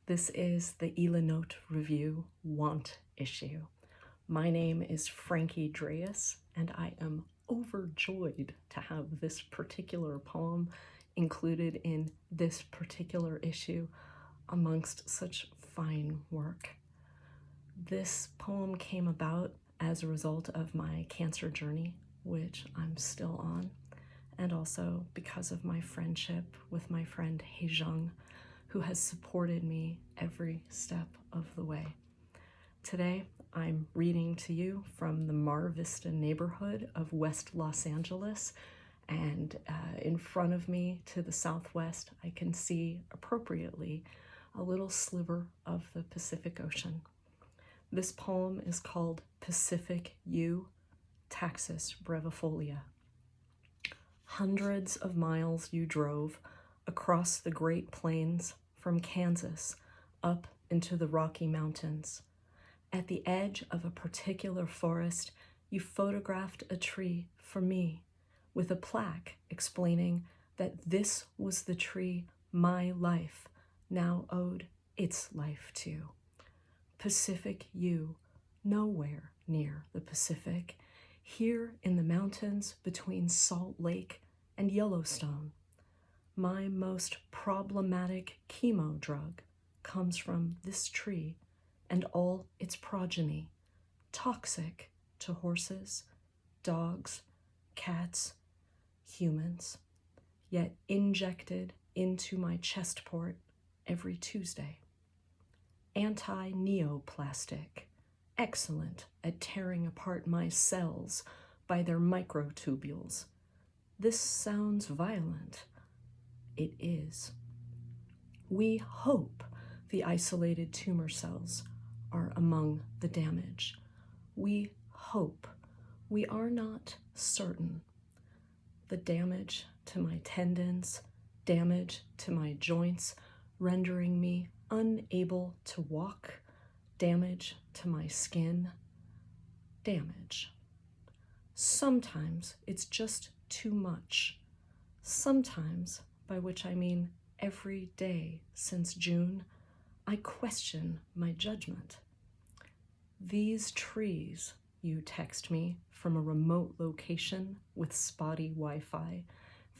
This is the Note Review Want issue. My name is Frankie Drayus, and I am overjoyed to have this particular poem included in this particular issue amongst such fine work. This poem came about as a result of my cancer journey, which I'm still on, and also because of my friendship with my friend Heijung, who has supported me every step of the way. Today, I'm reading to you from the Mar Vista neighborhood of West Los Angeles, and in front of me to the southwest, I can see appropriately a little sliver of the Pacific Ocean. This poem is called Pacific U, Taxus brevifolia. Hundreds of miles you drove across the Great Plains from Kansas up into the Rocky Mountains. At the edge of a particular forest, you photographed a tree for me with a plaque explaining that this was the tree my life now owed its life to. Pacific U, nowhere near the Pacific, here in the mountains between Salt Lake and Yellowstone. My most problematic chemo drug comes from this tree and all its progeny, toxic to horses, dogs, cats, humans, yet injected into my chest port every Tuesday. Anti-neoplastic, excellent at tearing apart my cells by their microtubules. This sounds violent. It is. We hope the isolated tumor cells are among the damage. We hope. We are not certain. The damage to my tendons, damage to my joints, rendering me unable to walk, damage to my skin, damage. Sometimes it's just too much. Sometimes, by which I mean every day since June, I question my judgment. These trees, you text me from a remote location with spotty Wi-Fi,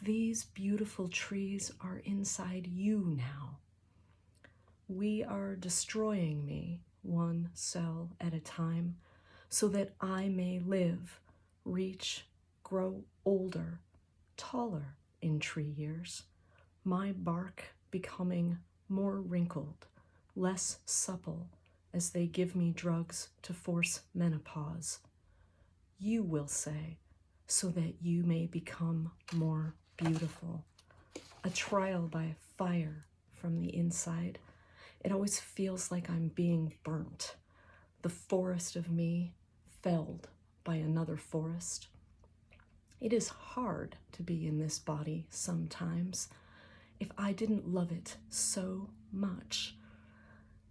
these beautiful trees are inside you now. We are destroying me one cell at a time so that I may live, reach, grow older, taller in tree years, my bark becoming more wrinkled, less supple as they give me drugs to force menopause. You will say, so that you may become more beautiful. A trial by fire from the inside. It always feels like I'm being burnt. The forest of me felled by another forest. It is hard to be in this body sometimes. If I didn't love it so much,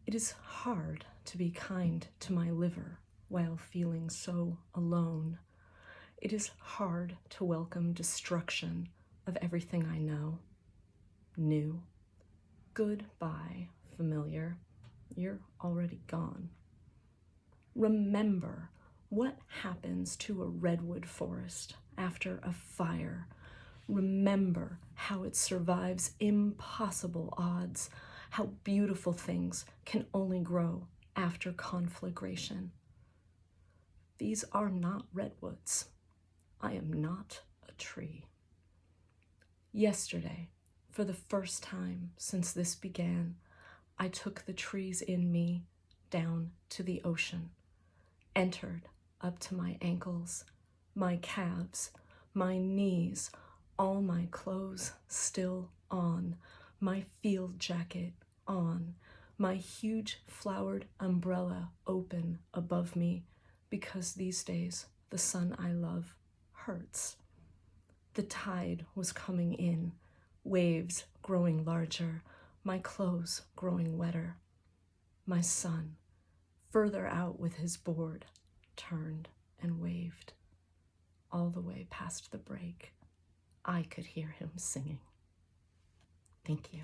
it is hard to be kind to my liver while feeling so alone. It is hard to welcome destruction of everything I know. New. Goodbye, familiar. You're already gone. Remember what happens to a redwood forest after a fire. Remember how it survives impossible odds, how beautiful things can only grow after conflagration. These are not redwoods. I am not a tree. Yesterday, for the first time since this began, I took the trees in me down to the ocean, entered up to my ankles, my calves, my knees, all my clothes still on, my field jacket on, my huge flowered umbrella open above me, because these days the sun I love hurts. The tide was coming in, waves growing larger, my clothes growing wetter. My son, further out with his board, turned and waved. All the way past the break, I could hear him singing. Thank you.